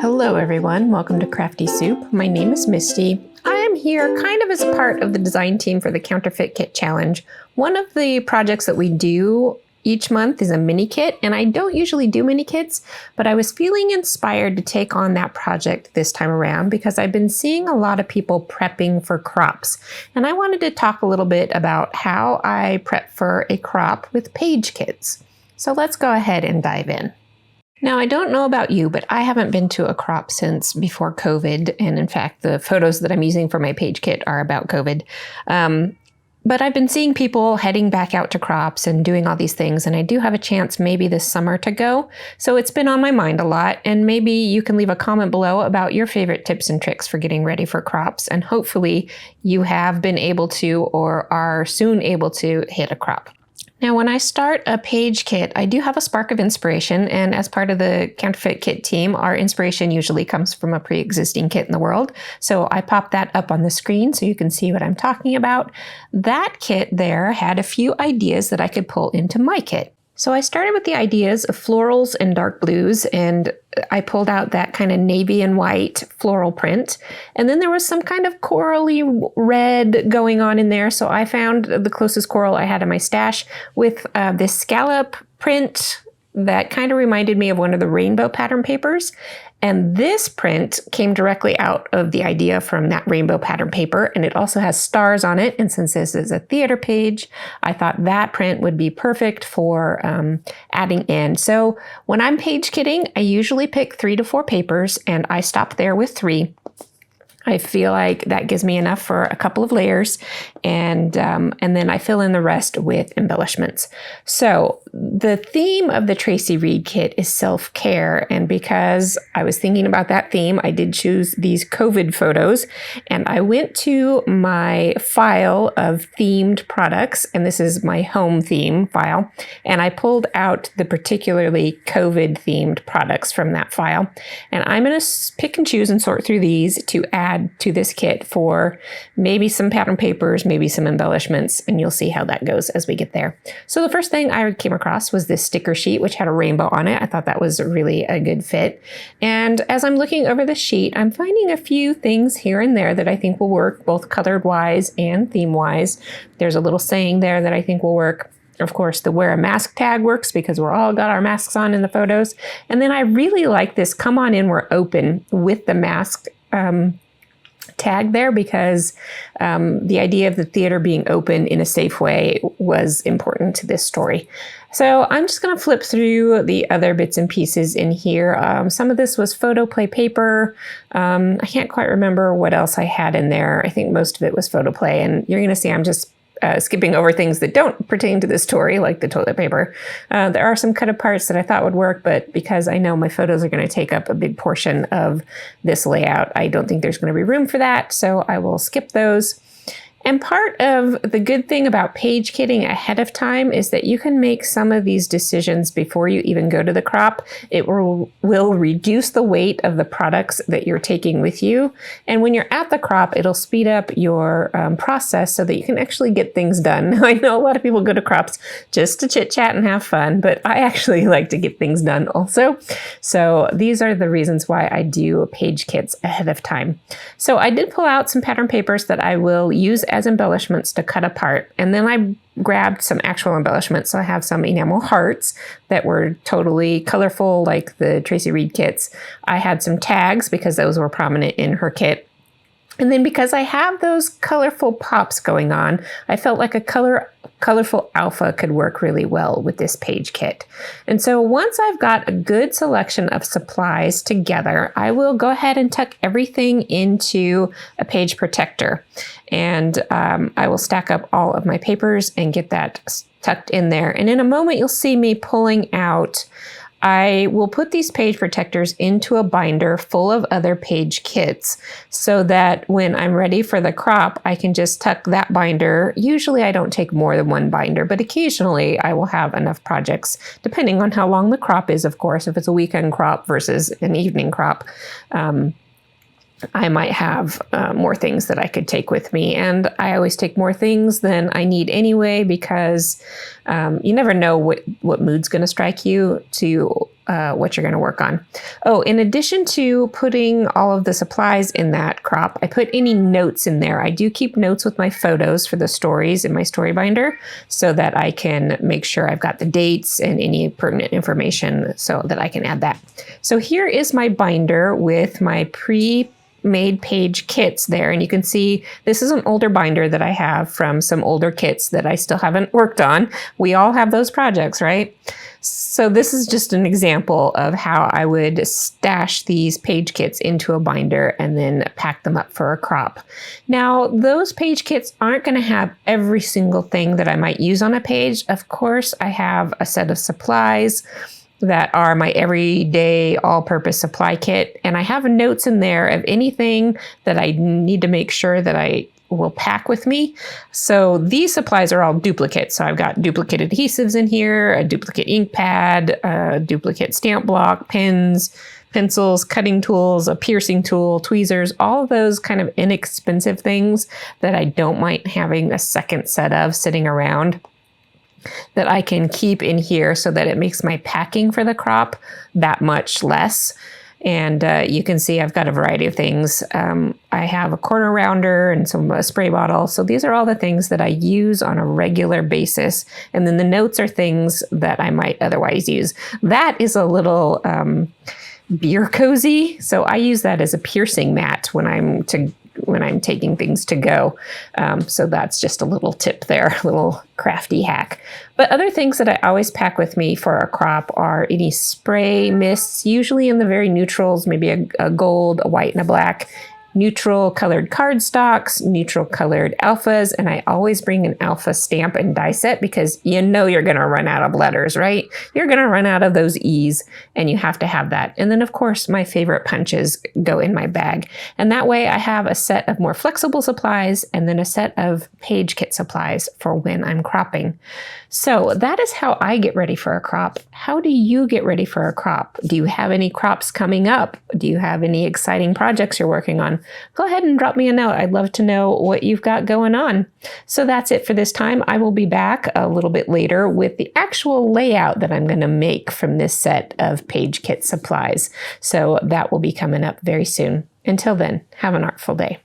Hello everyone, welcome to Crafty Soup. My name is Misty. I am here kind of as a part of the design team for the Counterfeit Kit Challenge. One of the projects that we do each month is a mini kit, and I don't usually do mini kits, but I was feeling inspired to take on that project this time around because I've been seeing a lot of people prepping for crops. And I wanted to talk a little bit about how I prep for a crop with page kits. So let's go ahead and dive in. Now, I don't know about you, but I haven't been to a crop since before COVID. And in fact, the photos that I'm using for my page kit are about COVID. But I've been seeing people heading back out to crops and doing all these things. And I do have a chance maybe this summer to go. So it's been on my mind a lot. And maybe you can leave a comment below about your favorite tips and tricks for getting ready for crops. And hopefully you have been able to or are soon able to hit a crop. Now, when I start a page kit, I do have a spark of inspiration, and as part of the Counterfeit Kit team, our inspiration usually comes from a pre-existing kit in the world. So I pop that up on the screen so you can see what I'm talking about. That kit there had a few ideas that I could pull into my kit. So I started with the ideas of florals and dark blues, and I pulled out that kind of navy and white floral print. And then there was some kind of corally red going on in there. So I found the closest coral I had in my stash with this scallop print that kind of reminded me of one of the rainbow pattern papers. And this print came directly out of the idea from that rainbow pattern paper, and it also has stars on it. And since this is a theater page, I thought that print would be perfect for adding in. So when I'm page kitting, I usually pick 3 to 4 papers, and I stop there with 3. I feel like that gives me enough for a couple of layers, and then I fill in the rest with embellishments. So the theme of the Traci Reed kit is self-care, and because I was thinking about that theme, I did choose these COVID photos, and I went to my file of themed products, and this is my home theme file, and I pulled out the particularly COVID themed products from that file, and I'm going to pick and choose and sort through these to add to this kit for maybe some pattern papers, maybe some embellishments, and you'll see how that goes as we get there. So the first thing I came across was this sticker sheet, which had a rainbow on it. I thought that was really a good fit. And as I'm looking over the sheet, I'm finding a few things here and there that I think will work, both colored-wise and theme-wise. There's a little saying there that I think will work. Of course, the wear a mask tag works because we're all got our masks on in the photos. And then I really like this come on in, we're open with the mask tag there because the idea of the theater being open in a safe way was important to this story. So I'm just going to flip through the other bits and pieces in here. Some of this was PhotoPlay paper. I can't quite remember what else I had in there. I think most of it was PhotoPlay, and you're going to see I'm just skipping over things that don't pertain to this story, like the toilet paper. There are some cut parts that I thought would work, but because I know my photos are going to take up a big portion of this layout, I don't think there's going to be room for that, so I will skip those. And part of the good thing about page kitting ahead of time is that you can make some of these decisions before you even go to the crop. It will reduce the weight of the products that you're taking with you. And when you're at the crop, it'll speed up your process so that you can actually get things done. I know a lot of people go to crops just to chit chat and have fun, but I actually like to get things done also. So these are the reasons why I do page kits ahead of time. So I did pull out some pattern papers that I will use as embellishments to cut apart. And then I grabbed some actual embellishments. So I have some enamel hearts that were totally colorful like the Traci Reed kits. I had some tags because those were prominent in her kit. And then because I have those colorful pops going on, I felt like a colorful alpha could work really well with this page kit. And so once I've got a good selection of supplies together, I will go ahead and tuck everything into a page protector. And I will stack up all of my papers and get that tucked in there. And in a moment, you'll see me pulling out. I will put these page protectors into a binder full of other page kits so that when I'm ready for the crop, I can just tuck that binder. Usually I don't take more than one binder, but occasionally I will have enough projects, depending on how long the crop is, of course. If it's a weekend crop versus an evening crop, I might have more things that I could take with me. And I always take more things than I need anyway because You never know what mood's going to strike you to what you're going to work on. Oh, in addition to putting all of the supplies in that crop, I put any notes in there. I do keep notes with my photos for the stories in my story binder so that I can make sure I've got the dates and any pertinent information so that I can add that. So here is my binder with my pre-made page kits there. And you can see this is an older binder that I have from some older kits that I still haven't worked on. We all have those projects, right? So this is just an example of how I would stash these page kits into a binder and then pack them up for a crop. Now, those page kits aren't going to have every single thing that I might use on a page. Of course, I have a set of supplies that are my everyday all-purpose supply kit. And I have notes in there of anything that I need to make sure that I will pack with me. So these supplies are all duplicates. So I've got duplicate adhesives in here, a duplicate ink pad, a duplicate stamp block, pens, pencils, cutting tools, a piercing tool, tweezers, all of those kind of inexpensive things that I don't mind having a second set of sitting around that I can keep in here so that it makes my packing for the crop that much less. And you can see I've got a variety of things. I have a corner rounder and a spray bottle. So these are all the things that I use on a regular basis. And then the notes are things that I might otherwise use. That is a little beer cozy. So I use that as a piercing mat when I'm taking things to go. So that's just a little tip there, a little crafty hack. But other things that I always pack with me for a crop are any spray mists, usually in the very neutrals, maybe a gold, a white, and a black. Neutral colored cardstocks, neutral colored alphas, and I always bring an alpha stamp and die set because you know you're going to run out of letters, right? You're going to run out of those E's, and you have to have that. And then, of course, my favorite punches go in my bag. And that way I have a set of more flexible supplies and then a set of page kit supplies for when I'm cropping. So that is how I get ready for a crop. How do you get ready for a crop? Do you have any crops coming up? Do you have any exciting projects you're working on? Go ahead and drop me a note. I'd love to know what you've got going on. So that's it for this time. I will be back a little bit later with the actual layout that I'm going to make from this set of page kit supplies. So that will be coming up very soon. Until then, have an artful day.